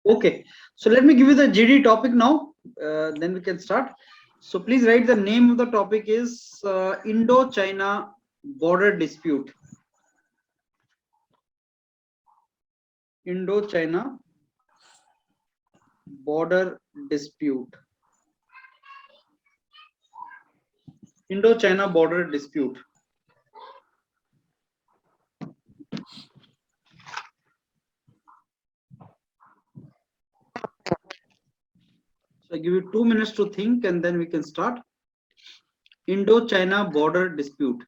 Okay, so let me give you the GD topic now. Then we can start. So please write the name of the topic is Indo-China border dispute. Indo-China border dispute. Indo-China border dispute. So I give you 2 minutes to think and then we can start. Indo-China border dispute.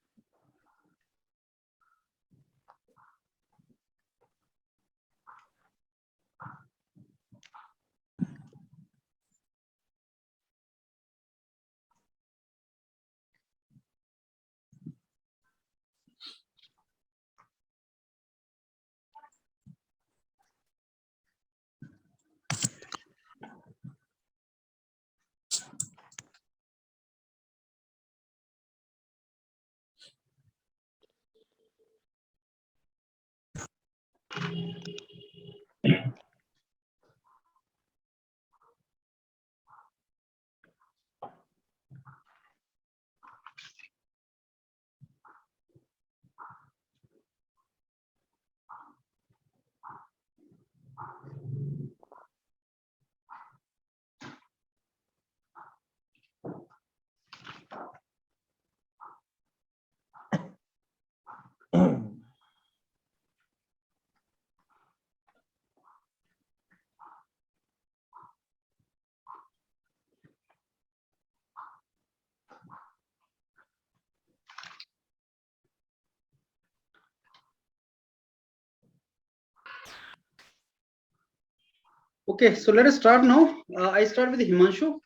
Okay, so let us start now. I start with Himanshu.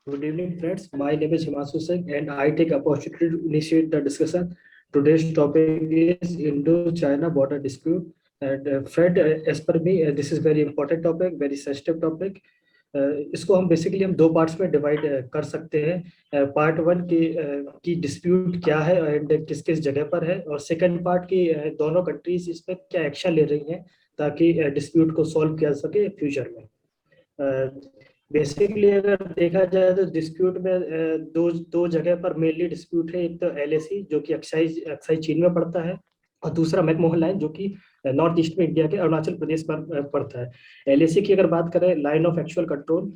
Good evening, friends. My name is Himanshu Singh, and I take opportunity to initiate the discussion. Today's topic is Indo-China border dispute. And Fred, as per me, this is very important topic, very sensitive topic. इसको हम basically हम दो parts में divide कर सकते हैं. Part one की dispute क्या है एंड किस किस जगह पर है, और सेकंड पार्ट की दोनों कंट्रीज इस पर क्या एक्शन ले रही हैं ताकि डिस्प्यूट को सॉल्व किया सके फ्यूचर में. बेसिकली अगर देखा जाए तो डिस्प्यूट में दो दो जगह पर मेनली डिस्प्यूट है. एक तो एलएसी जो कि अक्साई चीन में पड़ता है, और दूसरा मैकमोहन लाइन जो कि नॉर्थ ईस्ट में इंडिया के अरुणाचल प्रदेश पर पड़ता है. एलएसी की अगर बात करें, लाइन ऑफ एक्चुअल कंट्रोल,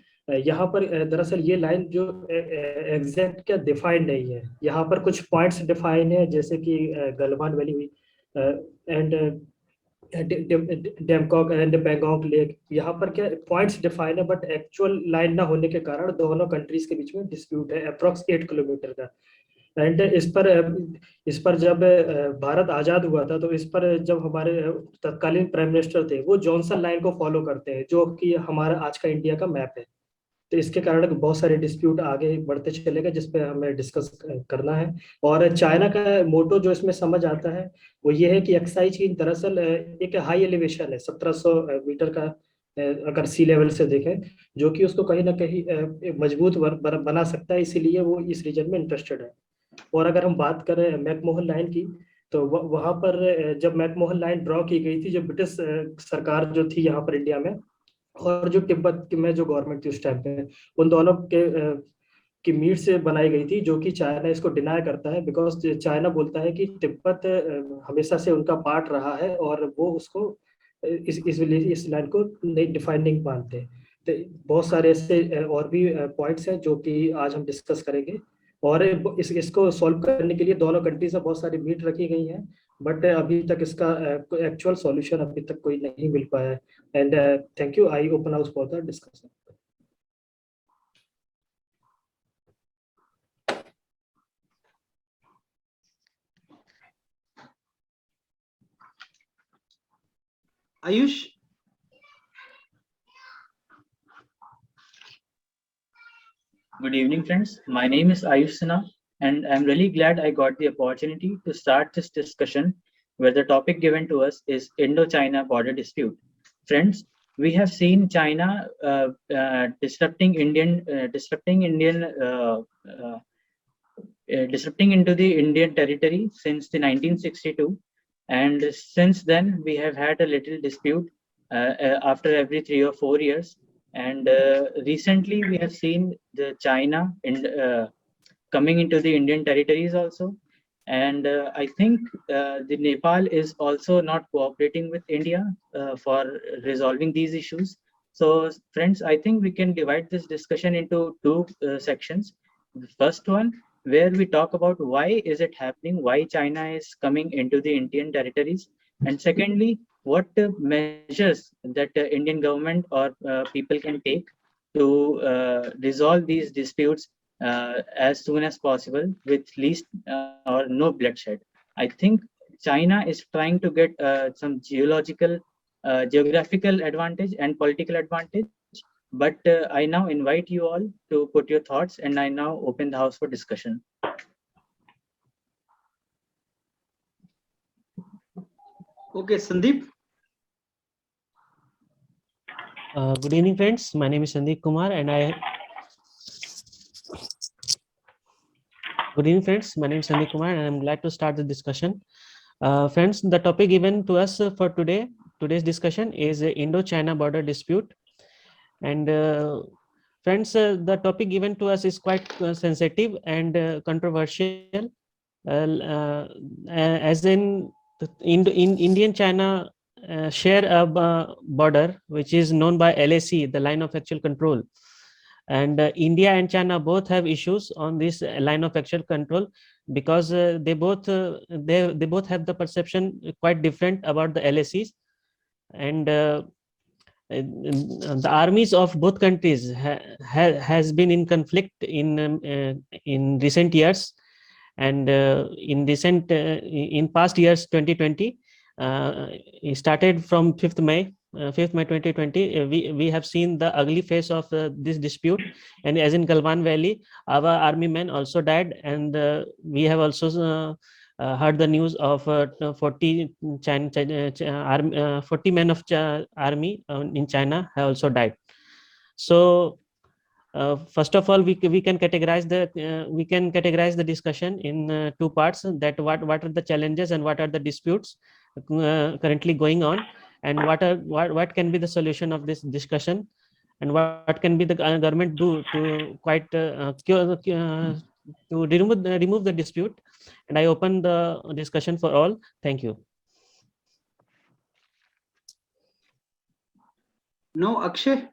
यहाँ पर दरअसल ये लाइन जो एग्जैक्ट क्या डिफाइंड नहीं है. यहाँ पर कुछ पॉइंट्स डिफाइन है, जैसे कि गलवान वैली हुई एंड डेमकॉक एंड पैंगोंग लेक. यहाँ पर क्या पॉइंट्स डिफाइन है, बट एक्चुअल लाइन ना होने के कारण दोनों कंट्रीज के बीच में डिस्प्यूट है अप्रॉक्स 8 किलोमीटर का. एंड इस पर जब भारत आजाद हुआ था, तो इस पर जब हमारे तत्कालीन प्राइम मिनिस्टर थे, वो जॉनसन लाइन को फॉलो करते हैं, जो कि हमारा आज का इंडिया का मैप है. तो इसके कारण बहुत सारे डिस्प्यूट आगे बढ़ते चले गए, जिसपे हमें डिस्कस करना है. और चाइना का मोटो जो इसमें समझ आता है वो ये है कि एक्साई चीन दरअसल एक हाई एलिवेशन है, 1700 मीटर का, अगर सी लेवल से देखें, जो कि उसको कहीं ना कहीं मजबूत बना सकता है. इसीलिए वो इस रीजन में इंटरेस्टेड है. और अगर हम बात करें मैकमोहन लाइन की, तो वहां पर जब मैकमोहन लाइन ड्रॉ की गई थी, जो ब्रिटिश सरकार जो थी यहाँ पर इंडिया में, और जो तिब्बत में जो गवर्नमेंट थी उस टाइम पे, उन दोनों की मीट से बनाई गई थी, जो कि चाइना इसको डिनाई करता है. बिकॉज चाइना बोलता है कि तिब्बत हमेशा से उनका पार्ट रहा है, और वो उसको इस लाइन को नहीं डिफाइन नहीं मानते. तो बहुत सारे ऐसे और भी पॉइंट्स हैं जो कि आज हम डिस्कस करेंगे. और इसको सॉल्व करने के लिए दोनों कंट्रीज में बहुत सारी मीट रखी गई हैं, बट अभी तक इसका एक्चुअल सॉल्यूशन अभी तक कोई नहीं मिल पाया है. And thank you. I open house for the discussion. Ayush. Good evening, friends. My name is Ayush Sinha, and I'm really glad I got the opportunity to start this discussion where the topic given to us is Indo-China border dispute. Friends, we have seen China disrupting into the Indian territory since the 1962, and since then we have had a little dispute after every 3 or 4 years. And recently we have seen the China coming into the Indian territories also. And I think the Nepal is also not cooperating with India for resolving these issues. So friends, I think we can divide this discussion into two sections. The first one, where we talk about why is it happening, why China is coming into the Indian territories. And secondly, what measures that Indian government or people can take to resolve these disputes as soon as possible with least or no bloodshed. I think China is trying to get some geographical advantage and political advantage. But I now invite you all to put your thoughts, and I now open the house for discussion. Okay, Sandeep. Good evening, friends. My name is Sandeep Kumar, and Good evening, friends. My name is Sandeep Kumar, and I'm glad to start the discussion. Friends, the topic given to us for today's discussion is Indo-China border dispute. And friends, the topic given to us is quite sensitive and controversial, as in Indian-China share a border which is known by LAC, the line of actual control. And India and China both have issues on this line of actual control, because they both have the perception quite different about the LACs. And the armies of both countries has been in conflict in recent years. And in past years, 2020, it started from 5th May 2020. We have seen the ugly face of this dispute. And as in Galwan Valley, our army men also died, and we have also heard the news of 40 men of army in China have also died. So first of all, we can categorize the discussion in two parts: that what are the challenges and what are the disputes currently going on, and what can be the solution of this discussion, and what can be the government do to to remove the dispute. And I open the discussion for all. Thank you. No, Akshay.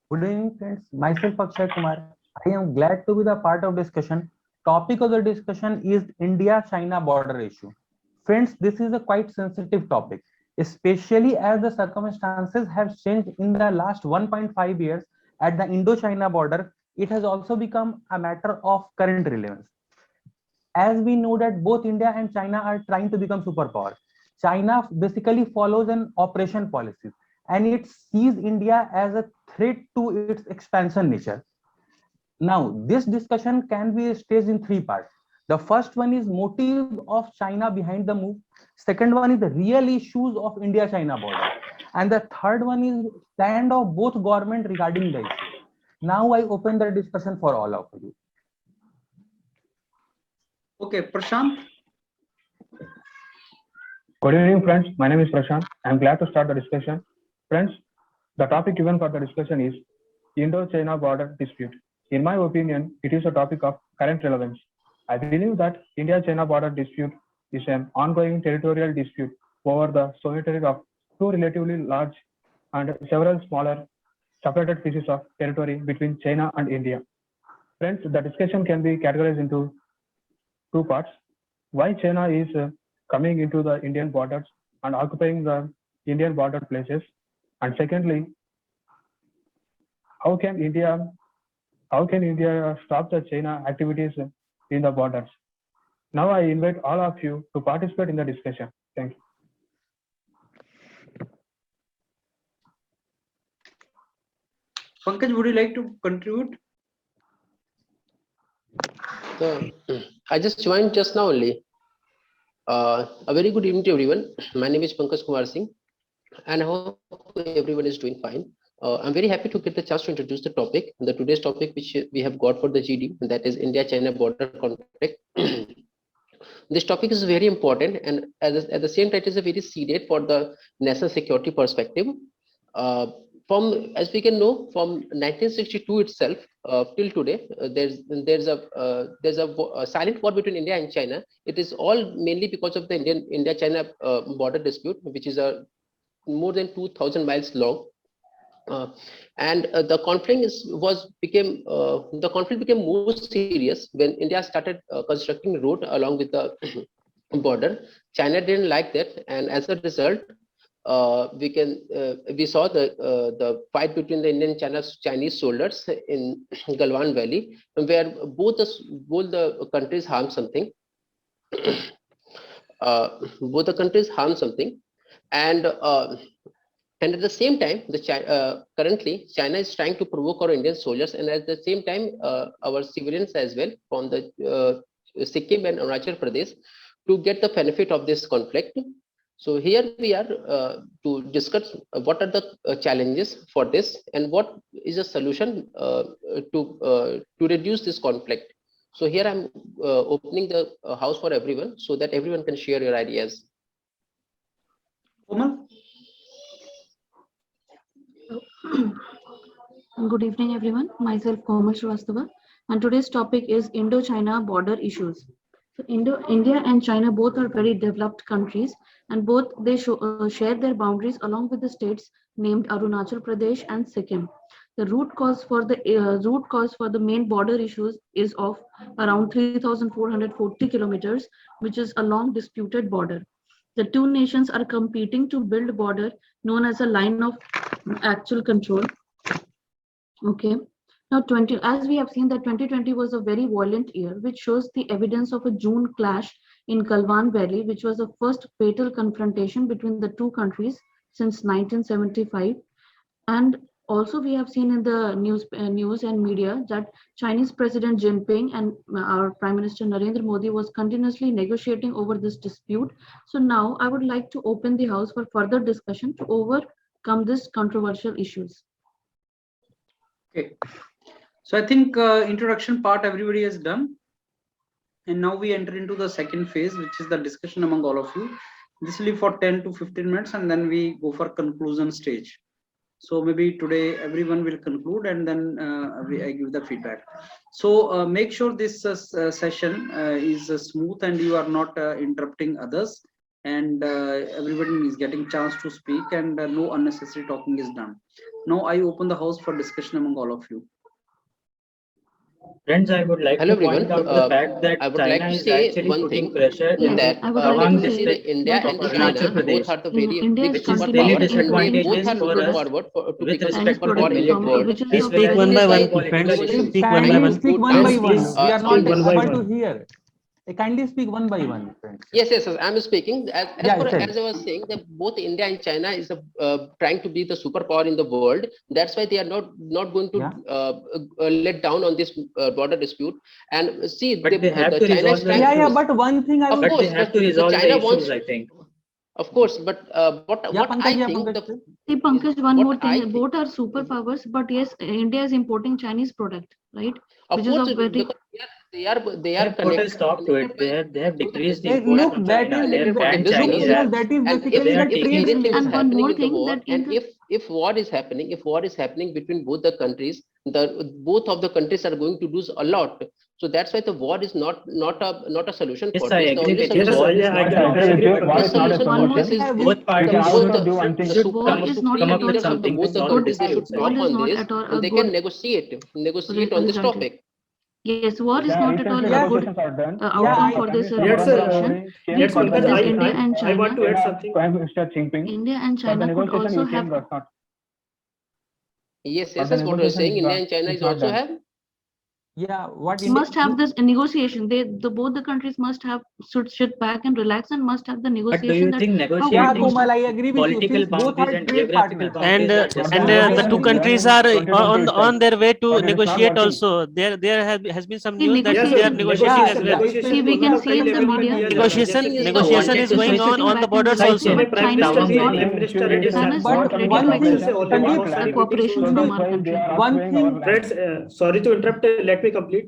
Good evening, friends. Myself, Akshay Kumar. I am glad to be the part of discussion. Topic of the discussion is India-China border issue. Friends, this is a quite sensitive topic, especially as the circumstances have changed in the last 1.5 years at the Indo-China border. It has also become a matter of current relevance. As we know that both India and China are trying to become superpower. China basically follows an operation policy, and it sees India as a threat to its expansion nature. Now, this discussion can be staged in three parts. The first one is motive of China behind the move. Second one is the real issues of India-China border. And the third one is stand of both government regarding the issue. Now I open the discussion for all of you. Okay, Prashant. Good evening, friends. My name is Prashant. I'm glad to start the discussion. Friends, the topic given for the discussion is Indo-China border dispute. In my opinion, it is a topic of current relevance. I believe that India-China border dispute is an ongoing territorial dispute over the sovereignty of two relatively large and several smaller separated pieces of territory between China and India. Friends, the discussion can be categorized into two parts. Why China is coming into the Indian borders and occupying the Indian border places, and secondly, how can India stop the China activities in the borders? Now I invite all of you to participate in the discussion. Thank you. Pankaj, would you like to contribute? So, I just joined just now only. A very good evening to everyone. My name is Pankaj Kumar Singh, and I hope everyone is doing fine. I'm very happy to get the chance to introduce the topic. Today's topic which we have got for the GD, that is India-China border conflict. This topic is very important, and at the same time, it is a very serious for the national security perspective. As we can know, from 1962 itself till today, there's a silent war between India and China. It is all mainly because of the India-China border dispute, which is more than 2,000 miles long. And the conflict became more serious when India started constructing road along with the border. China didn't like that, and as a result, we saw the fight between the Indian and Chinese soldiers in Galwan Valley, where both the countries harmed something. Both the countries harmed something, and at the same time, currently China is trying to provoke our Indian soldiers, and at the same time, our civilians as well from the Sikkim and Arunachal Pradesh to get the benefit of this conflict. So here we are to discuss what are the challenges for this and what is a solution to reduce this conflict. So here I'm opening the house for everyone so that everyone can share your ideas. Komal? Good evening, everyone. Myself, Komal Srivastava, and today's topic is Indo-China border issues. So India and China both are very developed countries, and both they share their boundaries along with the states named Arunachal Pradesh and Sikkim. The root cause for the main border issues is of around 3,440 kilometers, which is a long disputed border. The two nations are competing to build a border known as a line of actual control. Okay. Now, as we have seen that 2020 was a very violent year, which shows the evidence of a June clash in Galwan Valley, which was the first fatal confrontation between the two countries since 1975. And also, we have seen in the news and media that Chinese President Jinping and our Prime Minister Narendra Modi was continuously negotiating over this dispute. So now I would like to open the house for further discussion to overcome these controversial issues. Okay. So I think introduction part everybody has done. And now we enter into the second phase, which is the discussion among all of you. This will be for 10 to 15 minutes, and then we go for conclusion stage. So maybe today everyone will conclude, and then I give the feedback. So make sure this session is smooth and you are not interrupting others, and everybody is getting chance to speak, and no unnecessary talking is done. Now I open the house for discussion among all of you. Friends, I would like to point out the fact that China is actually putting pressure in that among districts India and of China Arunachal both are the very big which is superpower, really and they disadvantageous both are for looking us forward to with become respect to superpower in the military. world. Please As speak well one as by one, geopolitical friends. issues. Speak one by Kindly one. speak one by one. Please, We are not speak one by able to one. hear. Kindly speak one by one, friends. Yes, I'm speaking. As I was saying, that both India and China is trying to be the superpower in the world. That's why they are not going to let down on this border dispute. And see, But they have to China resolve is the trying Yeah, but one thing I Of would But course, they have to resolve the China issues, wants, I think. of course, but what I think See, Pankaj, one what more I thing. think- Both are superpowers, but yes, India is importing Chinese product, right? of Which is course, of very because they are They have put a stop to it. They have decreased the Hey, imports look, from that China. is They have banned look, Chinese Kunal, apps. that is And basically they are the taking- trade anything is And one happening more in the thing war, that in and the- if war is happening between both the countries, both of the countries are going to lose a lot. So that's why the war is not a solution Yes, for I this. The agree only with solution you. Yes, War sir. is Yeah, I not agree. a I agree. solution. the But solution one for more this thing. is Both parties both should War come is not up at all with a something to both the solve the countries they should disputes. War stop is on not this, at all a and they can good negotiate on this result. topic. Yes, war is Yeah, not at all recently a good negotiations are done. outcome for this Yes, sir. discussion. Yes, Because Pankaj, India and I want China, to add something. Mr. Jinping. India and For the China could negotiation, also Ukraine have. was not. Yes, For the that's what I was saying. negotiation India and China is is not also done. have. Yeah, what Must have this negotiation. Both the countries must have should sit back and relax and must have the But do negotiation. you that think Yeah, negotiating Komal, I agree with you. political Since both boundaries are and trade geographical partners. And boundaries are the just two one? countries are on their way to But it is not negotiate working. also. There has been some See, news that Yes, they sir. are negotiating as well. See, we can see in the media. Negotiation is going on the borders also. But China is not. China is But not ready one to thing, accept cooperation from our country. one thing. Friends, sorry to interrupt. Let me complete.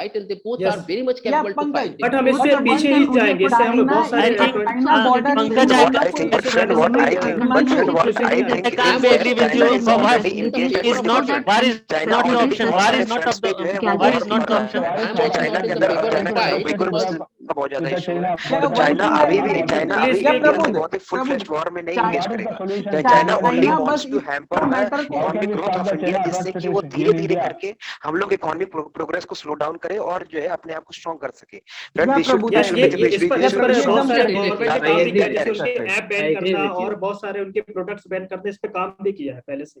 fight, and they both Yes. are very much Yeah, capable to Pankaj. fight. But हम इससे पीछे ही जाएंगे, इससे हम लोग बहुत I सारे think, point- border Pankaj, what I think, Yes, Prashant, what I think, Prashant, what I think I can't is be that agree with China you. is For war already engaged at is not, 20%. war is China not the already option. बहुत War सारे is not fronts of the, पे जो है क्या war war is not कर the रहा option. है। I'm तो also चाइना not के in अंदर favor of अचानक fight, उइगुर but मुस्लिम का बहुत ज्यादा इशू है। Yeah, तो one चाइना thing अभी I भी want- चाइना Please, अभी yeah, इंडिया से प्रबुद्ध, बहुत ही फुल फ्लेज्ड वॉर में नहीं China- engage करेगा। Solution China only China wants बस to hamper the matter को- economic How can we growth stop of the India, China जिससे कि वो advances धीरे in धीरे India? करके हम लोग इकोनॉमिक प्रोग्रेस को स्लो डाउन करें और जो है अपने आप को स्ट्रॉन्ग कर सके। Yeah, Friend, we should प्रबुद्ध, Yes, we ये should- we इस पर should बहुत strong सारे Absolutely. गवर्नमेंट ने I काम भी agree किया, with जैसे that. उनके ऐप I बैन agree करना with you. और बहुत सारे उनके प्रोडक्ट्स बैन करने, इस पे काम भी किया है पहले से।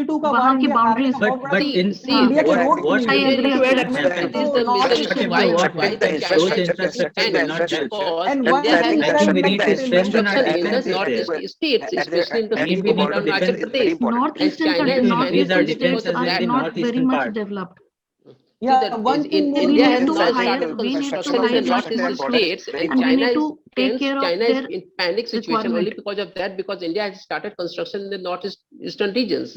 62 का वहाँ की India boundaries- army But fought in See, India के what road what I will agree. happen? That is the North major East issue But why what why if the those China is infrastructure will not help? because And India why has India I think we is need to connected in strengthen our construction in the defenses there. northeast states, especially in the We need Siliguri to and Arunachal defend- Pradesh. Northeastern China countries, is increase our northeastern states defenses are in the not very northeastern much part. developed. Yeah, that one in thing more India we has need to started hire- we need to construction in the hire much northeast more states, and and we China need is to take tense. care of China is their in panic situation only requirement. because of that, because India has started construction in the northeastern regions.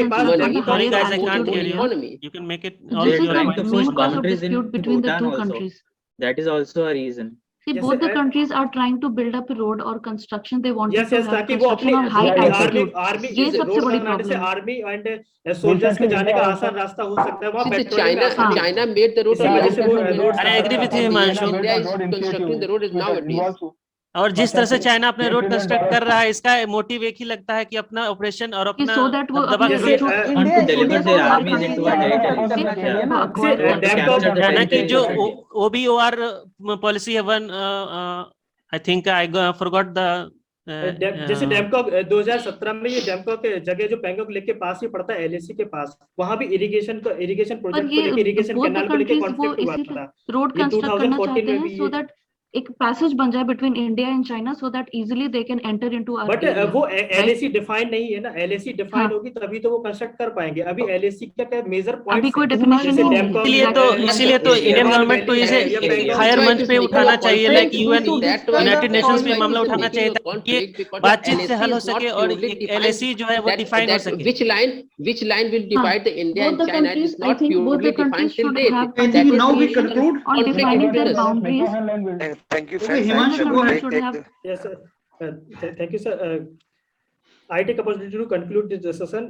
के पास considered money, the but Sorry higher guys, I support can't the hear altitude you. area. economy. You can make it So all this They're is your trying the to points. push main cause of boundaries in dispute between the Bhutan two also. countries. That is also a reason. See, Yes, both the I- countries are trying to build up a road or construction. They want yes, to yes, have ताकि वो construction अपनी on high Yeah, yeah. altitude. Army ये Is it- सबसे road बड़ी बनाने से problem है. Army and soldiers के Recently, जाने का India आसान also- रास्ता हो सकता है वहाँ See, the पेट्रोलिंग China, आसानी हाँ. China made the road इसी a वजह lot से वो cheaper road than I agree with you, India. Himanshu. India is constructing the road is nowadays. और जिस तरह से $1 चाइना अपने रोड trillion कंस्ट्रक्ट कर रहा है, इसका मोटिव एक ही लगता है कि अपना ऑपरेशन और कि अपना so that वो दबदबा अपने जैसे, जो uh, Want to deliver India's their और हर armies country into से our ज्यादा territories. से करना चाहिए ना। acquire See, करना damn चाहिए. dog- Capture the चाइना की territories जो of India. OBOR पॉलिसी है one I think I forgot the जैसे डैमकॉक 2017 में ये डैमकॉक जगह जो पैंगोंग लेक के पास ही पड़ता है एलएसी के पास, वहां भी इरिगेशन प्रोजेक्ट को ये लेके इरिगेशन both the कैनाल को लेके countries वो कॉन्फ्लिक्ट हुआ इसीलिए था। रोड ये कंस्ट्रक्ट करना 2014 चाहते में हैं भी सो दैट एक पैसेज बन जाए between India and China so that easily they can enter into hour but area. वो एलएसी डिफाइन नहीं है ना, एलएसी डिफाइन हाँ. होगी तभी तो वो कंस्ट्रक्ट कर पाएंगे। अभी एलएसी का क्या मेजर अभी पॉइंट्स कोई है, डेफिनेशन जैसे नहीं है. डैमकॉक इसीलिए तो इंडियन गवर्नमेंट को इसे हायर मंच पे उठाना चाहिए, लाइक यूएन यूनाइटेड नेशंस में मामला उठाना चाहिए ताकि ये बातचीत से हल हो सके और एक एलएसी जो है वो डिफाइन हो सके. Which line will divide the India Both and the China? It countries, is I not think both purely the countries defined till should date. have I That think is now we creation conclude. on conflict of defining their interest. boundaries. Thank you, Okay, friends. Himanshu, go ahead. Should have Yes, sir. Thank you, sir. I take opportunity to conclude this discussion.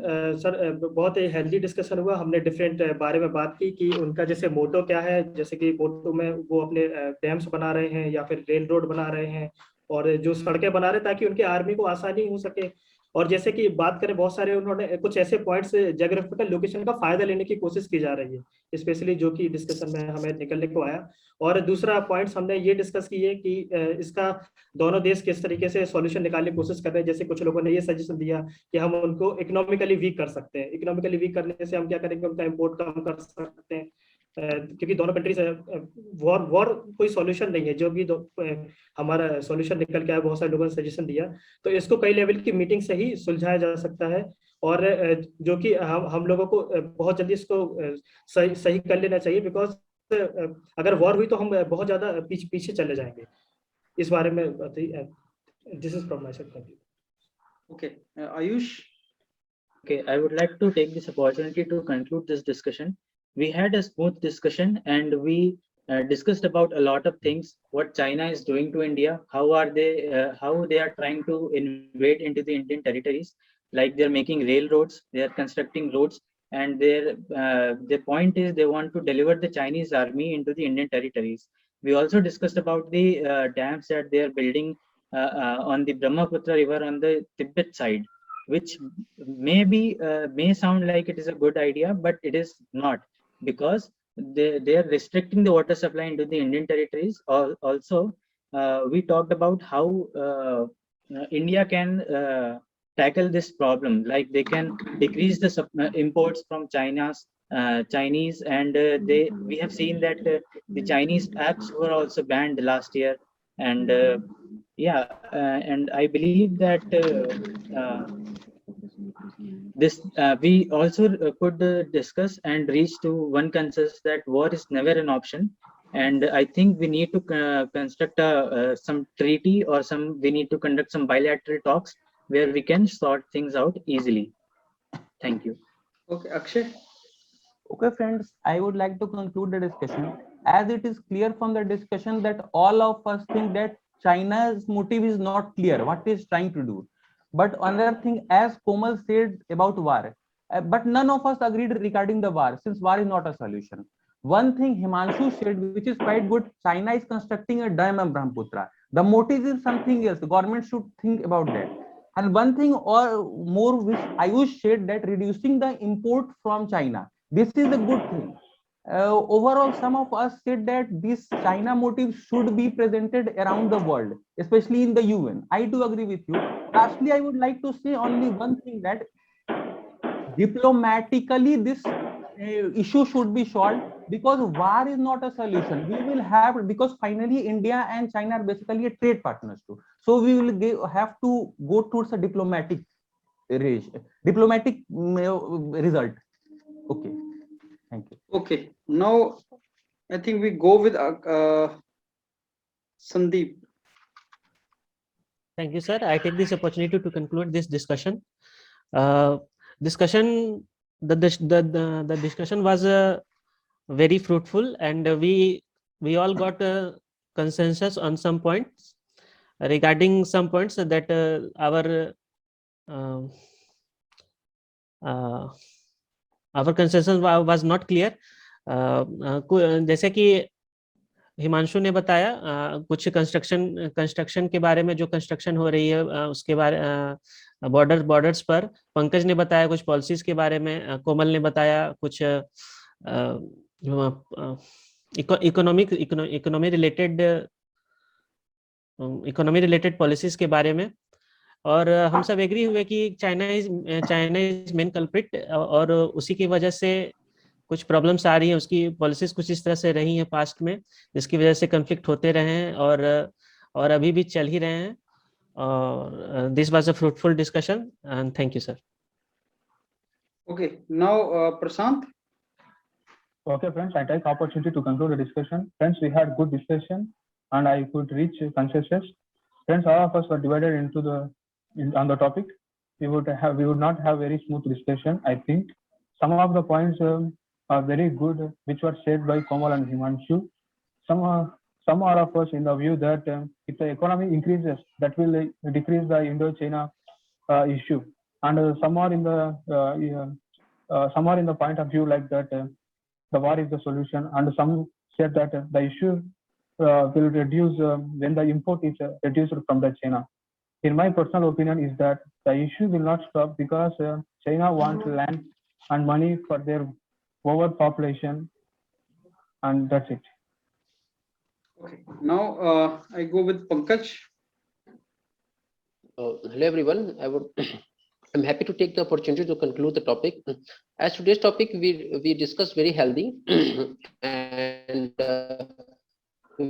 Sir बहुत ही healthy discussion हुआ। हमने different बारे में बात की कि उनका जैसे मोटो क्या है, जैसे कि मोटो में वो अपने डैम्स बना रहे हैं या फिर रेल रोड बना रहे हैं और जो सड़कें बना रहे हैं ताकि उनकी आर्मी को आसानी हो सके। और जैसे कि बात करें बहुत सारे उन्होंने कुछ ऐसे पॉइंट्स ज्योग्राफिकल लोकेशन का फायदा लेने की कोशिश की जा रही है, स्पेशली जो कि डिस्कशन में हमें निकलने को आया। और दूसरा पॉइंट्स हमने ये डिस्कस किए कि इसका दोनों देश किस तरीके से सॉल्यूशन निकालने की कोशिश कर रहे हैं। जैसे कुछ लोगों ने ये सजेशन दिया कि हम उनको इकोनॉमिकली वीक कर सकते हैं। इकोनॉमिकली वीक करने से हम क्या करेंगे, उनका इम्पोर्ट कम कर सकते हैं, क्योंकि दोनों कंट्रीज वॉर कोई सॉल्यूशन नहीं है। जो भी हमारा सॉल्यूशन निकल के आया, बहुत सारे लोगों ने सजेशन दिया, तो इसको कई लेवल की मीटिंग से ही सुलझाया जा सकता है। और जो कि हम लोगों को बहुत जल्दी इसको सही कर लेना चाहिए, बिकॉज अगर वॉर हुई तो हम बहुत ज्यादा पीछे चले जाएंगे। इस बारे में this is from my side. Okay, Ayush. Okay, I would like to take this opportunity to conclude this discussion. We had a smooth discussion and we discussed about a lot of things, what China is doing to India, how they are trying to invade into the Indian territories, like they're making railroads, they are constructing roads, and their point is they want to deliver the Chinese army into the Indian territories. We also discussed about the dams that they are building on the Brahmaputra river on the Tibet side, which may sound like it is a good idea, but it is not, because they are restricting the water supply into the Indian territories. Also, we talked about how India can tackle this problem, like they can decrease the imports from Chinese, and we have seen that the Chinese apps were also banned last year, and and I believe that we also could discuss and reach to one consensus that war is never an option, and I think we need to construct some treaty, or we need to conduct some bilateral talks where we can sort things out easily. Thank you. Okay, Akshay. Okay, friends, I would like to conclude the discussion, as it is clear from the discussion that all of us think that China's motive is not clear, what it is trying to do. But another thing, as Komal said about war, but none of us agreed regarding the war, since war is not a solution. One thing Himanshu said, which is quite good, China is constructing a dam in Brahmaputra. The motive is something else. The government should think about that. And one thing or more which Ayush said, that reducing the import from China. This is a good thing. Overall, some of us said that this China motive should be presented around the world, especially in the UN. I do agree with you. Lastly, I would like to say only one thing, that diplomatically this issue should be solved, because war is not a solution. We will have, because finally India and China are basically a trade partners too. So we will have to go towards a diplomatic result. Okay, thank you. Okay, now I think we go with Sandeep. Thank you, sir. I take this opportunity to conclude this discussion. The discussion was very fruitful, and we all got consensus on some points regarding some points that our consensus was not clear. जैसे कि हिमांशु ने बताया कुछ construction के बारे में, जो construction हो रही है उसके बारे बॉर्डर्स पर। पंकज ने बताया कुछ पॉलिसीज के बारे में, कोमल ने बताया कुछ इकोनॉमी रिलेटेड पॉलिसीज के बारे में। और हम सब एग्री हुए कि चाइना इज मेन कल्प्रिट, और उसी की वजह से कुछ प्रॉब्लम्स आ रही हैं। उसकी पॉलिसीज कुछ इस तरह से रही हैं पास्ट में, जिसकी वजह से कन्फ्लिक्ट होते रहे हैं और अभी भी चल ही रहे हैं। और this was a fruitful discussion and thank you sir. Okay, now Prashant. Okay, friends, I take opportunity to conclude the discussion. Friends, we had good discussion and I could reach consensus. Friends, all of us were divided on the topic. We would not have very smooth discussion. I think some of the points are very good, which were said by Komal and Himanshu. Some are of us in the view that if the economy increases, that will decrease the Indo-China issue. And some are in the point of view like that the war is the solution, and some said that the issue will reduce when the import is reduced from the China. In my personal opinion is that the issue will not stop because China wants land and money for their overpopulation, and that's it. Okay, now I go with Pankaj. Hello everyone. I'm happy to take the opportunity to conclude the topic. As today's topic, we discussed very healthy and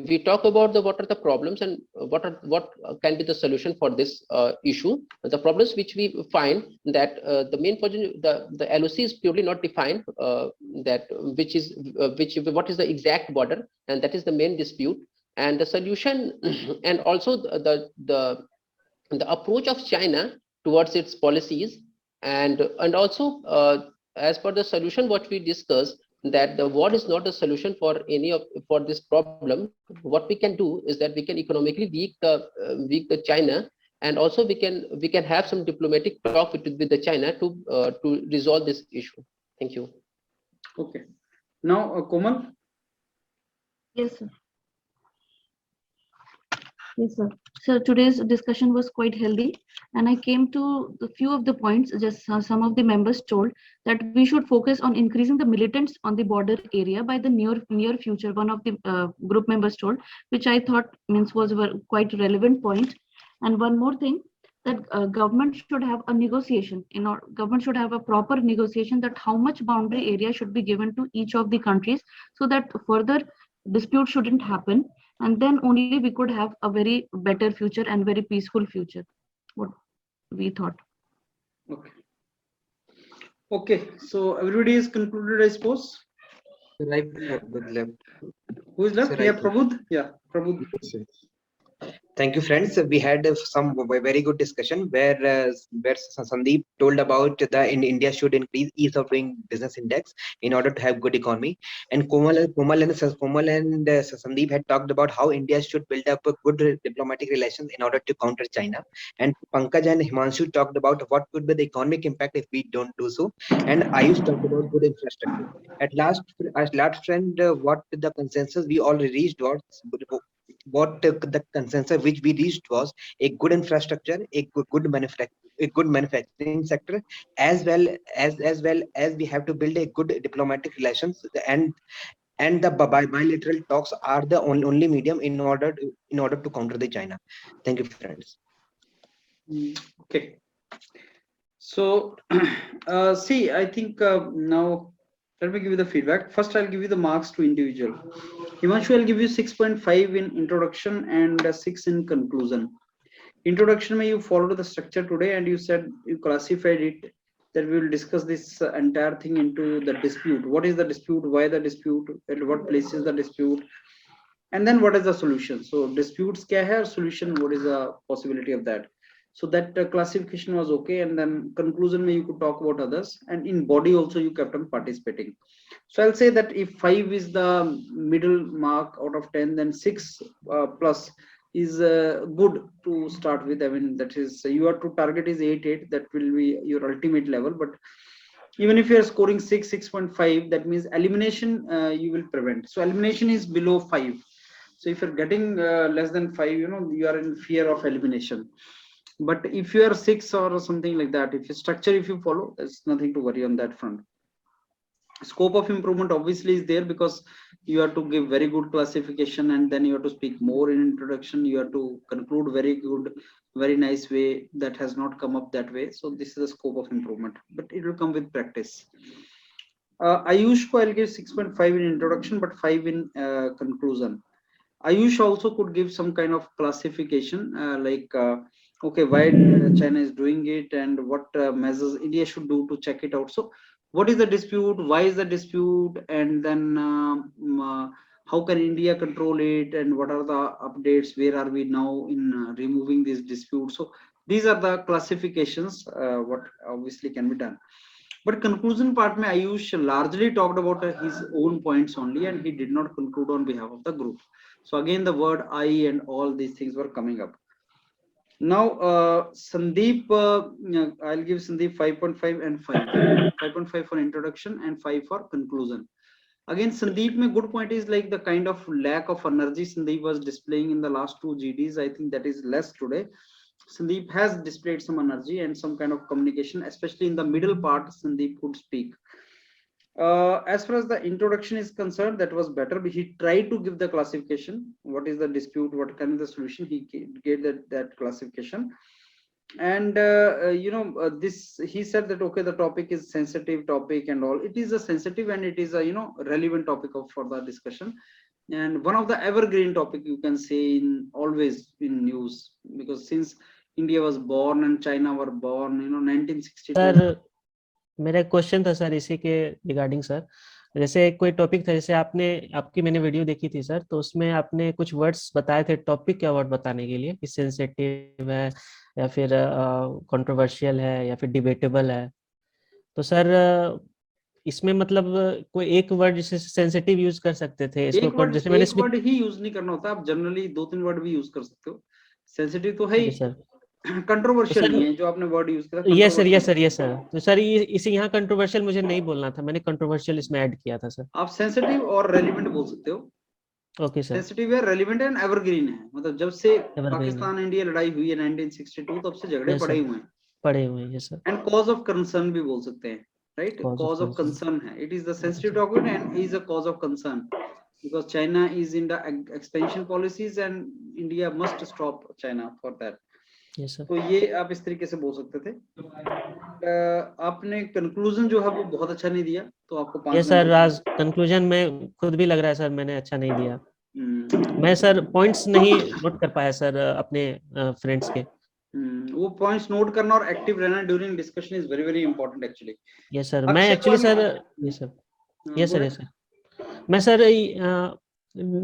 we talk about what are the problems and what can be the solution for this issue. The problems which we find that the main position, the LOC is purely not defined. That what is the exact border, and that is the main dispute. And the solution, and also the approach of China towards its policies, and also as per the solution what we discussed, that the war is not a solution for this problem. What we can do is that we can economically weak the China, and also we can have some diplomatic talk with the China to resolve this issue. Thank you. Okay, now Komal. Yes, sir. Yes, sir. So today's discussion was quite healthy, and I came to a few of the points. Just some of the members told that we should focus on increasing the militants on the border area by the near future. One of the group members told, which I thought was a quite relevant point. And one more thing, that government should have a negotiation. Government should have a proper negotiation that how much boundary area should be given to each of the countries, so that further dispute shouldn't happen. And then only we could have a very better future and very peaceful future. What we thought. Okay. Okay, so everybody is concluded, I suppose. Right, left. Who is left? Sir, Yeah, Prabodh. Yeah, Prabodh. Thank you, friends. We had some very good discussion where Sandeep told about in India should increase ease of doing business index in order to have good economy, and Komal and Sandeep had talked about how India should build up a good diplomatic relations in order to counter China, and Pankaj and Himanshu talked about what could be the economic impact if we don't do so, and Ayush talked about good infrastructure. At last, friend, what the consensus we all reached was the consensus which we reached was a good infrastructure, a good manufacturing sector, as well as we have to build a good diplomatic relations, and the bilateral talks are the only medium in order to counter the China. Thank you, friends. Okay, so see, I think now let me give you the feedback. First, I'll give you the marks to individual. Himanshu, I'll give you 6.5 in introduction and 6 in conclusion. Introduction, you followed the structure today, and you said you classified it that we will discuss this entire thing into the dispute. What is the dispute? Why the dispute? At what place is the dispute? And then what is the solution? So disputes kya hai, solution, what is the possibility of that? So that classification was okay, and then conclusion you could talk about others, and in body also you kept on participating. So I'll say that if 5 is the middle mark out of 10, then 6 plus is good to start with. I mean, that is you are to target is 8, that will be your ultimate level. But even if you are scoring 6.5, that means elimination you will prevent. So elimination is below 5. So if you're getting less than 5, you are in fear of elimination. But if you are 6 or something like that, if you structure, if you follow, there's nothing to worry on that front. Scope of improvement obviously is there, because you have to give very good classification, and then you have to speak more in introduction. You have to conclude very good, very nice way. That has not come up that way. So this is the scope of improvement, but it will come with practice. Ayush I'll give 6.5 in introduction, but 5 in conclusion. Ayush also could give some kind of classification, okay, why China is doing it, and what measures India should do to check it out. So what is the dispute, why is the dispute, and then how can India control it, and what are the updates, where are we now in removing this dispute. So these are the classifications what obviously can be done. But conclusion part mein Ayush largely talked about his own points only, and he did not conclude on behalf of the group. So again, the word I and all these things were coming up. Now, Sandeep, I'll give Sandeep 5.5 and 5. 5.5 for introduction and 5 for conclusion. Again, Sandeep, my good point is like the kind of lack of energy Sandeep was displaying in the last 2 GDs. I think that is less today. Sandeep has displayed some energy and some kind of communication, especially in the middle part. Sandeep could speak. As far as the introduction is concerned, that was better. He tried to give the classification. What is the dispute? What can be the solution? He gave that classification. And this he said that okay, the topic is sensitive topic and all. It is a sensitive and it is a relevant topic for the discussion, and one of the evergreen topic you can say in always in news, because since India was born and China were born 1962. Sir मेरा question था sir इसी के regarding sir, जैसे कोई topic था, जैसे आपकी मैंने वीडियो देखी थी सर, तो उसमें आपने कुछ वर्ड्स बताए थे टॉपिक क्या वर्ड बताने के लिए कि सेंसिटिव है या फिर कंट्रोवर्शियल है या फिर डिबेटेबल है। तो सर इसमें मतलब कोई एक वर्ड जैसे सेंसिटिव यूज कर सकते थे इसको, जैसे मैंने एक वर्ड ही यूज नहीं करना होता, आप जनरली 2-3 वर्ड भी यूज कर सकते हो। सेंसिटिव तो है ही सर, कंट्रोवर्शियल नहीं है जो आपने वर्ड यूज करा। Yes sir. तो सर इसे यहाँ कंट्रोवर्शियल मुझे नहीं बोलना था, मैंने कंट्रोवर्शियल इसमें ऐड किया था सर। आप सेंसिटिव और रेलेवेंट बोल सकते हो। Okay sir. सेंसिटिव है, रेलेवेंट एंड एवरग्रीन है, मतलब जब से पाकिस्तान इंडिया लड़ाई हुई है 1962 तब से झगड़े पड़े हुए हैं sir. And cause of concern भी बोल सकते हैं, राइट? कॉज ऑफ कंसर्न है, it is the sensitive topic and is a cause of concern because China is in the expansion policies and India must stop China for that. Yes sir. तो ये आप इस तरीके से बोल सकते थे। आपने कंक्लूजन जो है वो बहुत अच्छा नहीं दिया, तो आपको 5 yes सर, आज कंक्लूजन में खुद भी लग रहा है सर मैंने अच्छा नहीं दिया। मैं सर पॉइंट्स नहीं नोट कर पाया सर अपने फ्रेंड्स के। वो पॉइंट्स नोट करना और एक्टिव रहना during discussion is very very important actually. Yes sir, मैं एक्चुअली सर यस सर मैं सर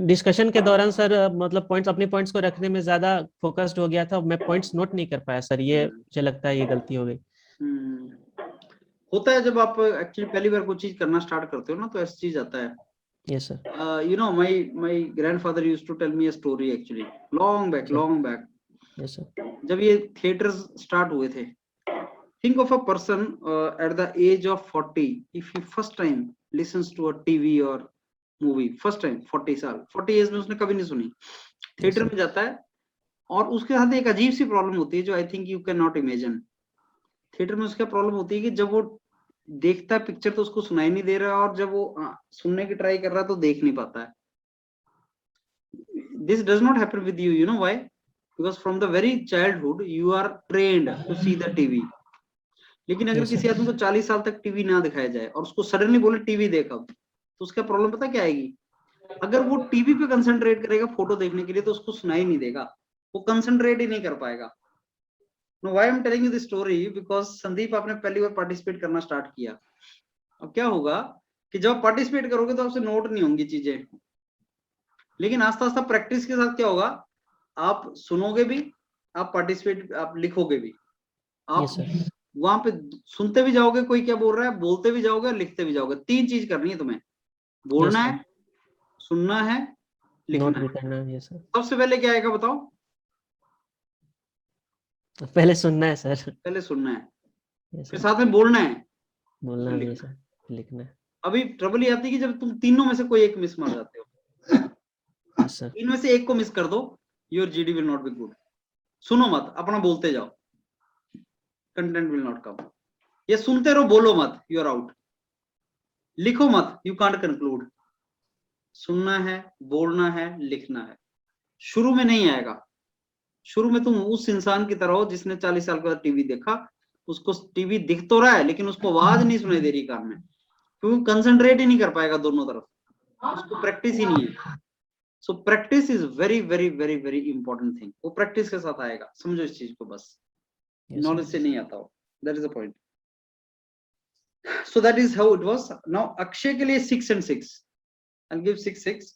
डिस्कशन के दौरान सर मतलब पॉइंट्स अपने पॉइंट्स को रखने में ज्यादा फोकस्ड हो गया था, मैं पॉइंट्स नोट नहीं कर पाया सर, ये मुझे लगता है ये गलती हो गई। होता है जब आप एक्चुअली पहली बार कोई चीज करना स्टार्ट करते हो ना, तो ऐसी चीज आता है। Yes sir. You know my grandfather used to tell me a story actually long back. Yes sir. जब ये थिएटर्स स्टार्ट हुए थे, think of a person at the age of 40 if he first time listens to a TV or movie, first time 40 साल 40 as में उसने कभी नहीं सुनी, थिएटर में जाता है और उसके साथ एक अजीब सी प्रॉब्लम होती है जो I think you can not imagine. Theatre में उसका प्रॉब्लम होती है कि जब वो देखता है पिक्चर तो उसको सुनाई नहीं दे रहा है, और जब वो सुनने की ट्राई कर रहा है तो देख नहीं पाता है। This does not happen with you, you know why? Because from the very childhood you are trained to see the TV. लेकिन अगर किसी आदमी को 40 साल तक टीवी ना दिखाया जाए और उसको सडनली बोले टीवी देखा, तो उसका प्रॉब्लम पता क्या आएगी? अगर वो टीवी पे कंसंट्रेट करेगा फोटो देखने के लिए तो उसको सुनाई नहीं देगा, वो कंसंट्रेट ही नहीं कर पाएगा। Know why I am telling you this story, because Sandeep आपने पहली बार पार्टिसिपेट करना स्टार्ट किया। अब क्या होगा कि जब पार्टिसिपेट करोगे तो आपसे नोट नहीं होंगी चीजें, लेकिन आस्ता आस्ता प्रैक्टिस के साथ क्या होगा, आप सुनोगे भी, आप पार्टिसिपेट, आप लिखोगे भी, आप Yes, sir. वहां पे सुनते भी जाओगे कोई क्या बोल रहा है, बोलते भी जाओगे और लिखते भी जाओगे। 3 चीज करनी है तुम्हें, बोलना Yes, है, सुनना है, लिखना Note है। भी करना है। Yes, sir. सबसे पहले क्या आएगा बताओ? पहले सुनना है सर। पहले सुनना है, Yes, फिर sir. साथ में बोलना है, बोलना फिर भी है लिखना है। सर, लिखना है। अभी ट्रबल ये आती है कि जब तुम तीनों में से कोई एक मिस मार जाते हो, Yes, sir. इनमें से एक को मिस कर दो, your GD will not be good. सुनो मत, अपना बोलते जाओ, कंटेंट विल नॉट कम। ये सुनते रहो, बोलो मत, यू आर आउट। लिखो मत, यू कांट कंक्लूड। सुनना है, बोलना है, लिखना है। शुरू में नहीं आएगा, शुरू में तुम उस इंसान की तरह हो जिसने 40 साल का टीवी देखा, उसको टीवी दिख तो रहा है लेकिन उसको आवाज नहीं सुनाई दे रही कान में, क्योंकि कंसंट्रेट ही नहीं कर पाएगा दोनों तरफ, उसको प्रैक्टिस ही नहीं है। So practice is very very very very important thing. वो प्रैक्टिस के साथ आएगा, समझो इस चीज को बस, Yes, नॉलेज sir. से नहीं आता हो। That is the point. So that is how it was. Now Akshay के लिए 6 and 6, I'll give 6.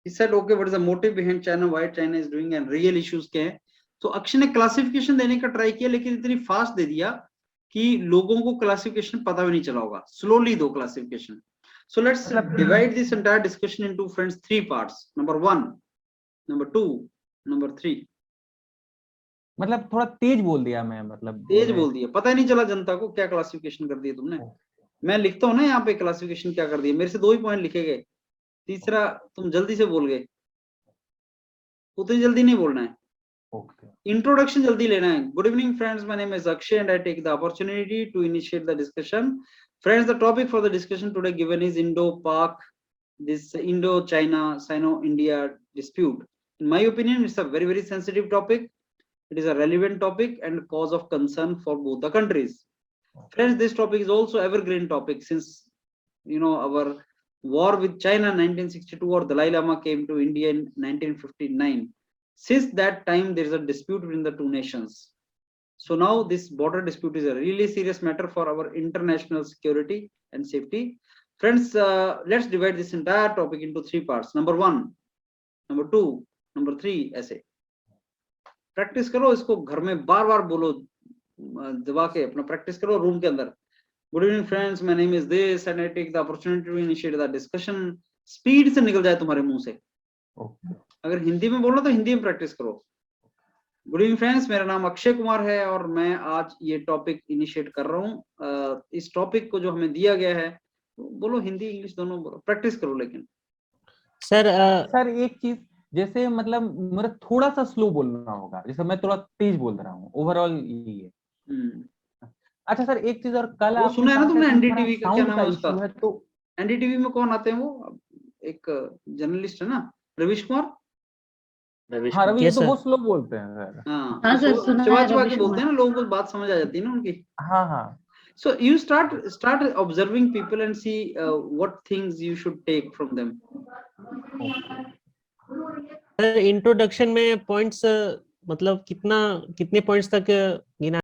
He said, okay, what is the motive behind China, why China is doing and real issues क्या है। तो अक्षय ने क्लासिफिकेशन देने का try किया, लेकिन इतनी फास्ट दे दिया कि लोगों को क्लासिफिकेशन पता भी नहीं चला होगा। स्लोली दो classification. So let's divide this entire discussion into, friends, 3 parts. Number 1, number 2, number 3. मतलब थोड़ा तेज बोल दिया मैं, मतलब तेज बोल दिया, पता ही नहीं चला जनता को क्या क्लासिफिकेशन कर दिया तुमने। मैं लिखता हूँ ना यहाँ पे क्लासिफिकेशन क्या कर दिया, मेरे से 2 ही पॉइंट लिखे गए, तीसरा तुम जल्दी से बोल गए। उतनी जल्दी नहीं बोलना है, इंट्रोडक्शन जल्दी लेना है। Good evening friends, my name is Akshay and I take the opportunity to initiate the discussion. Friends, the topic for the discussion today given is Indo-Pak, this Indo-China, Sino-India dispute. In my opinion, it's a very very sensitive topic. It is a relevant topic and cause of concern for both the countries. Friends, this topic is also evergreen topic since our war with China in 1962, or Dalai Lama came to India in 1959. Since that time, there is a dispute between the two nations. So now this border dispute is a really serious matter for our international security and safety. Friends, let's divide this entire topic into 3 parts. Number 1, number 2, number 3, ऐसे practice करो इसको, घर में बार बार बोलो, दबा के अपना practice करो रूम के अंदर। Good evening friends, my name is this and I take the opportunity to initiate the discussion. Speed से निकल जाए तुम्हारे मुंह से। अगर हिंदी में बोलना तो हिंदी में प्रैक्टिस करो। गुड इवनिंग फ्रेंड्स, मेरा नाम अक्षय कुमार है और मैं आज ये टॉपिक इनिशिएट कर रहा हूँ। इस टॉपिक को जो हमें दिया गया है, बोलो हिंदी इंग्लिश दोनों बोलो, प्रैक्टिस करो। लेकिन सर एक चीज, जैसे मतलब मेरा थोड़ा सा स्लो बोलना होगा, जैसे मैं थोड़ा तेज बोल रहा हूँ, ओवरऑल यही है। अच्छा सर, एक चीज और, कल वो सुना है ना तुमने एनडीटीवी का, क्या साउंड नाम का है इशू है, उसका? तो एनडीटीवी में कौन आते हैं वो, एक जर्नलिस्ट है ना, रविश कुमार। हाँ रवि, Yes, तो sir. वो स्लो बोलते हैं सर। हाँ सर, सुना चिपा है चिपा के रविश बोलते हैं कुमार। ना, लोगों को बात समझ आ जाती है ना उनकी। हाँ हाँ। So you start observing people and see what things you should take from them. Sir introduction में पॉइंट्स मतलब कितने पॉइंट्स तक गिना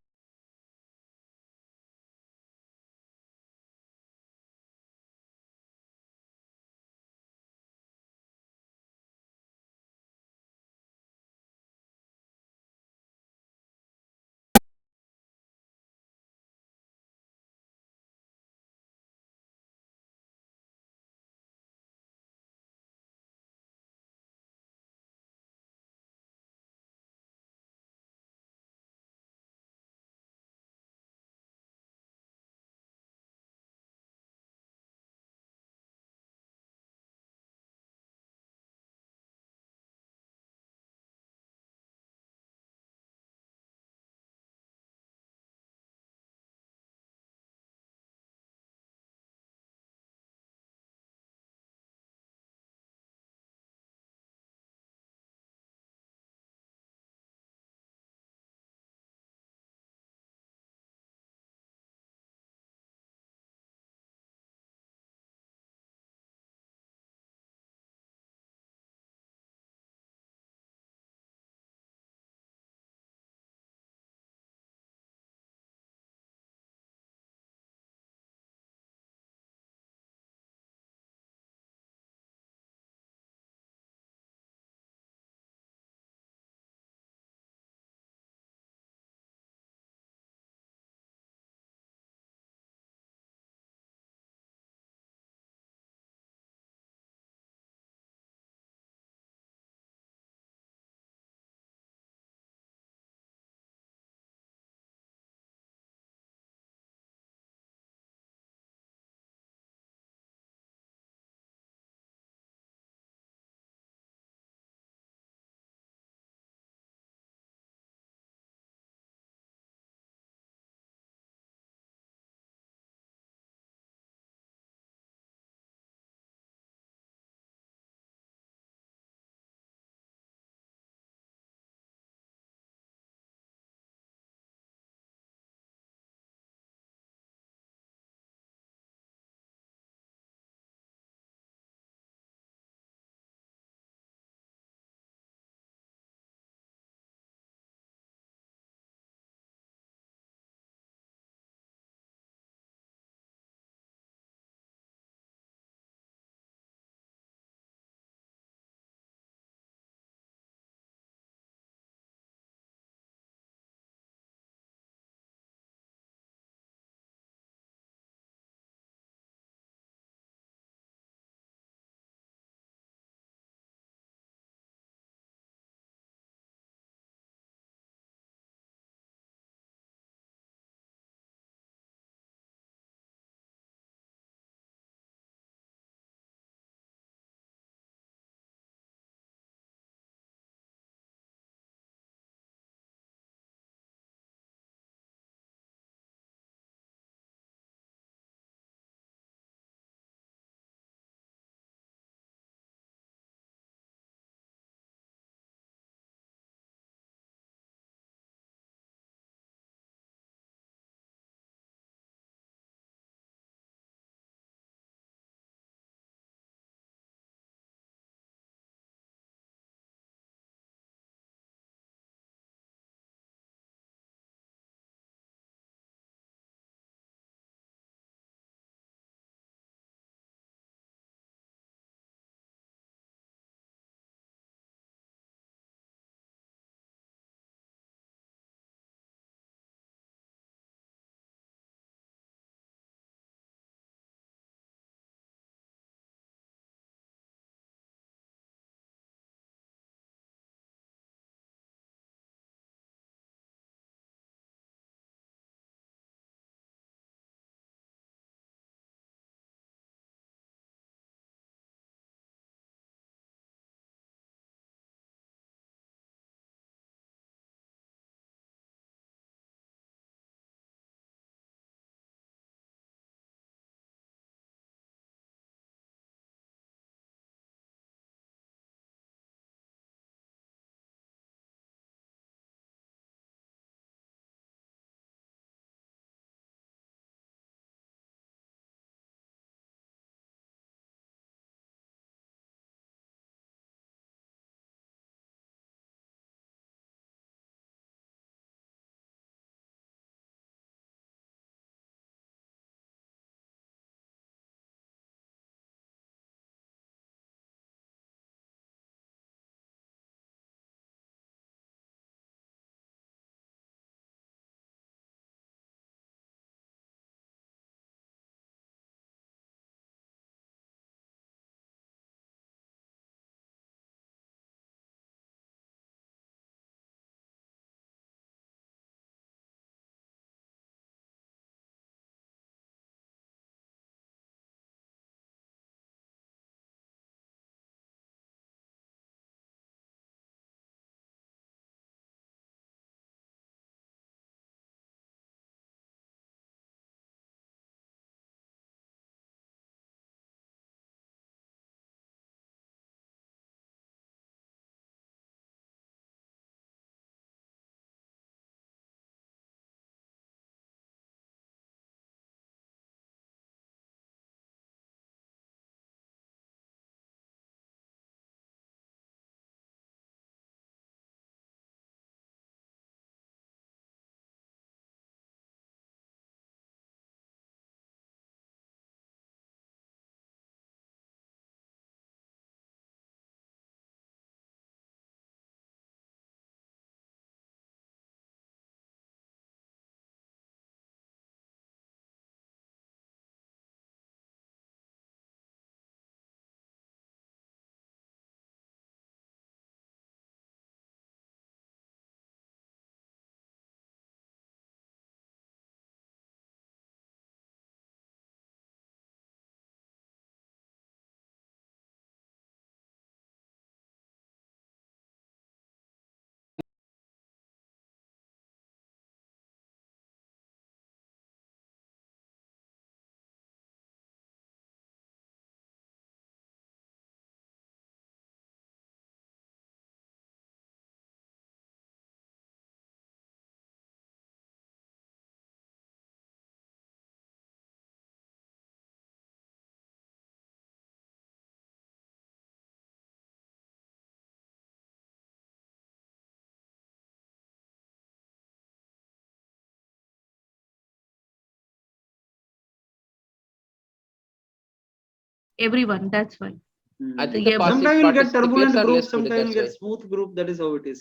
everyone. That's why. I think yeah, the passive Sometimes you'll get participants turbulent are group, less today, sometimes you that's get why. smooth group. That is how it is.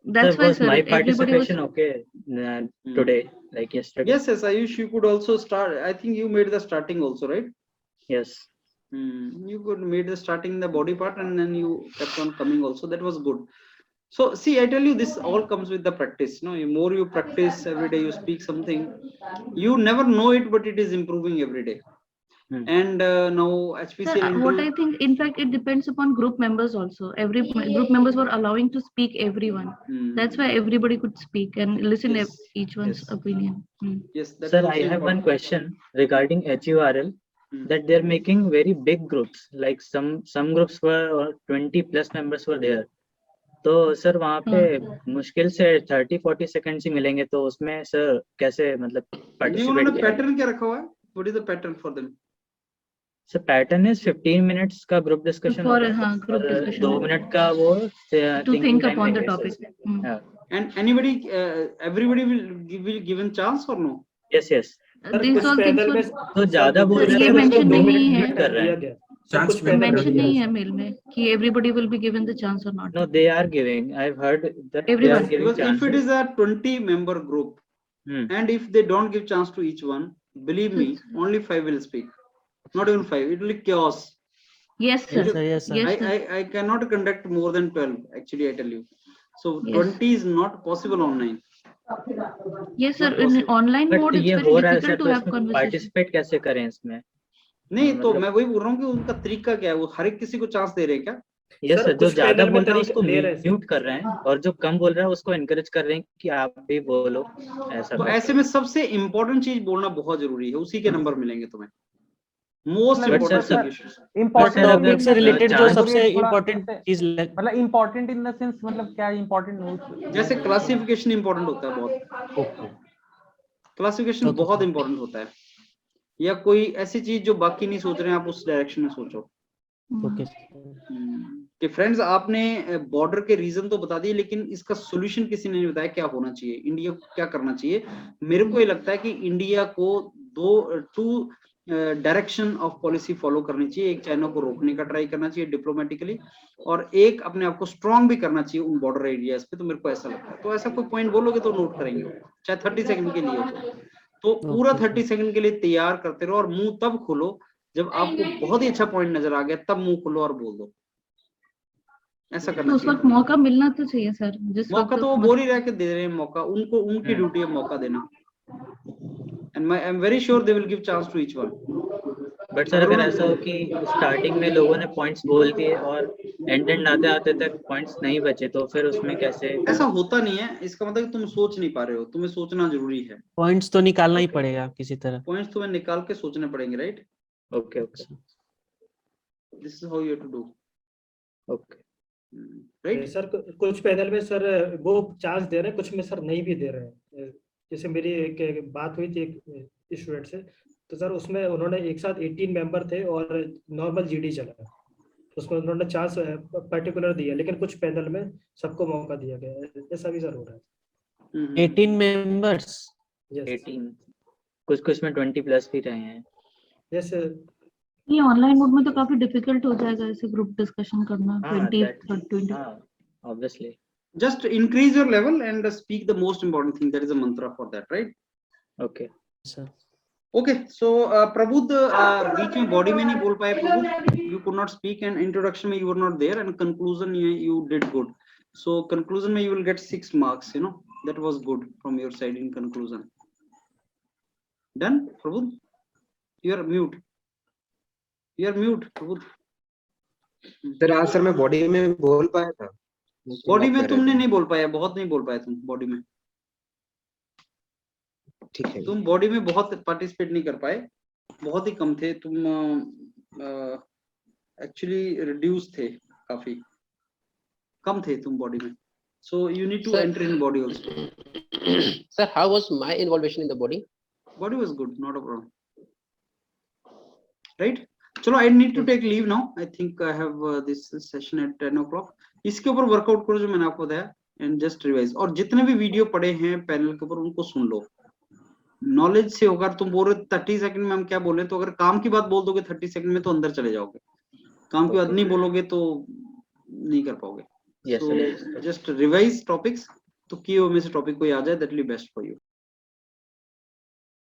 That's Sir, why, was sir, my everybody was. participation okay today, like yesterday? Yes, yes, Ayush, you could also start. I think you made the starting also, right? Yes. You could made the starting the body part and then you kept on coming also. That was good. So see, I tell you, this all comes with the practice. No, the more you practice every day, you speak something. You never know it, but it is improving every day. And now HPC Sir, what I interview. think, in fact, it depends upon group members also. Every group members were allowing to speak everyone. That's why everybody could speak and listen Yes, each one's yes. opinion. Yes, that Sir, is I also have one important. question regarding HURL, that they're making very big groups, like some groups were 20 plus members were there. तो sir वहाँ पे मुश्किल से 30-40 seconds ही मिलेंगे, तो उसमें sir कैसे मतलब नहीं, उन्होंने पैटर्न क्या रखा हुआ है? What is the pattern for them? Sir pattern is 15 minutes का ग्रुप डिस्कशन For होगा, group और discussion. 2 minute का वो To think thinking time upon the देंगे, topic. sir. And anybody, everybody will be given chance or no? Yes, yes. These all things were. तो ज्यादा बोल रहे ये हैं, mention दो नहीं मिनट है। limit कर रहे हैं. कुछ Mention नहीं है mail में कि everybody will be given the chance or not. No, they are giving. I've heard that Everyone. they are giving Because if it chances. is a 20-member group, and if they don't give chance to each one, believe me, only 5 will speak. Not even 5. It will be chaos. Yes, sir. Yes, sir. Yes, sir. Yes, sir. I cannot conduct more than 12. Actually, I tell you. So Yes. 20 is not possible online. Yes, sir. Not In possible. online But mode, it's ये very हो रहा है sir, difficult to तो have इसमें conversation. participate कैसे करें इसमें? नहीं, तो मतलब- मैं वही बोल रहा हूँ कि उनका तरीका क्या है, वो हर एक किसी को चांस दे रहे हैं क्या? Yes, सर, sir, जो कुछ ज्यादा पैनल में बोल रहा है तरीका उसको ले रहे हैं, सर। म्यूट कर रहे हैं, और जो कम बोल रहा है उसको एनकरेज कर रहे हैं कि आप भी बोलो, ऐसा तो कर ऐसे में सबसे इम्पोर्टेंट चीज बोलना बहुत जरूरी है, उसी के नंबर मिलेंगे तुम्हें। Most But sir, important important topic से रिलेटेड जो chance- सबसे थोड़ा इम्पोर्टेंट जैसे- चीज मतलब इम्पोर्टेंट इन द सेंस, मतलब क्या इम्पोर्टेंट? जैसे क्लासिफिकेशन इम्पोर्टेंट होता है बहुत। Okay, classification Okay. बहुत इम्पोर्टेंट होता है, या कोई ऐसी चीज जो बाकी नहीं सोच रहे हैं, आप उस डायरेक्शन में सोचो। ओके कि फ्रेंड्स, आपने बॉर्डर के रीजन तो बता दिए, लेकिन इसका सॉल्यूशन किसी ने नहीं बताया क्या होना चाहिए, इंडिया को क्या करना चाहिए। मेरे को ये लगता है कि इंडिया को two direction of policy follow करनी चाहिए। एक, चाइना को रोकने का ट्राई करना चाहिए डिप्लोमेटिकली, और एक अपने आप को स्ट्रांग भी करना चाहिए उन बॉर्डर एरियाज पे। तो मेरे को ऐसा लगता है, तो ऐसा कोई पॉइंट बोलोगे तो नोट करेंगे, चाहे 30 सेकंड के लिए हो तो पूरा 30 सेकंड के लिए तैयार करते रहो, और मुंह तब खोलो जब आपको बहुत ही अच्छा पॉइंट नजर आ गया, तब मुंह खोलो और बोल दो। ऐसा करना उस वक्त चाहिए। मौका मिलना तो चाहिए सर, जिस मौका वक्त तो वो बोल ही रहा है कि दे रहे हैं मौका, उनको उनकी ड्यूटी है मौका देना। And I am very sure they will give chance to each one. But sir अगर ऐसा हो कि स्टार्टिंग में लोगों ने पॉइंट्स बोल दिए और एंड आते आते तक पॉइंट्स नहीं बचे, तो फिर उसमें कैसे? ऐसा होता नहीं है, इसका मतलब कि तुम सोच नहीं पा रहे हो, तुम्हें सोचना जरूरी है। पॉइंट्स तो निकालना ही पड़ेगा किसी तरह। पॉइंट्स तुम्हें निकाल के सोचने पड़ेंगे, right? Okay okay this is how you have to do, okay right? Sir कुछ पैनल में सर वो चांस दे रहे हैं, कुछ में सर नहीं भी दे रहे हैं। जैसे मेरी एक बात हुई थी एक स्टूडेंट से, तो सर उसमें उन्होंने एक साथ 18 मेंबर थे और नॉर्मल जीडी चला, उसमें उन्होंने चांस पर्टिकुलर दिया, लेकिन कुछ पैनल में सबको मौका दिया गया। ऐसा भी सर हो रहा है। 18 मेंबर्स, 18, कुछ में 20 प्लस भी रहे हैं। जैसे ये ऑनलाइन मोड में तो काफी डिफिकल्ट हो जाएगा ऐसे ग्रुप डिस्कशन करना। 20 obviously just increase your level and speak the most important thing. That is a mantra for that, right? okay sir. Okay, so प्रबुद्ध बीच में बॉडी में नहीं बोल पाए प्रबुद्ध, you could not speak, and introduction में you were not there, and conclusion you did good. So conclusion में you will get 6 marks, you know, that was good from your side in conclusion. Done, प्रबुद्ध? You are mute. You are mute, प्रबुद्ध। Sir आज sir मैं body में बोल पाया था। Body में तुमने नहीं बोल पाया, बहुत नहीं बोल पाया तुम बॉडी में। ठीक है, तुम बॉडी में बहुत पार्टिसिपेट नहीं कर पाए, बहुत ही कम थे तुम, एक्चुअली रिड्यूस थे, काफी कम थे तुम बॉडी में। So you need to Sir. Enter in body also. Sir, how was my involvement in the body? Body was good, not a problem, right? चलो, I need to take leave now. I think I have this session at 10 o'clock। इसके ऊपर workout करो जो मैंने आपको बताया, and just revise, और जितने भी वीडियो पड़े हैं पैनल के ऊपर उनको सुन लो, नॉलेज से होगा। तुम बोल रहे 30 सेकंड में हम क्या बोले, तो अगर काम की बात बोल दोगे 30 सेकंड में तो अंदर चले जाओगे, काम की बात नहीं बोलोगे तो नहीं कर पाओगे। Yes, So sir. just revise topics, तो किए हुए में से टॉपिक कोई आ जाए, that will be best for you.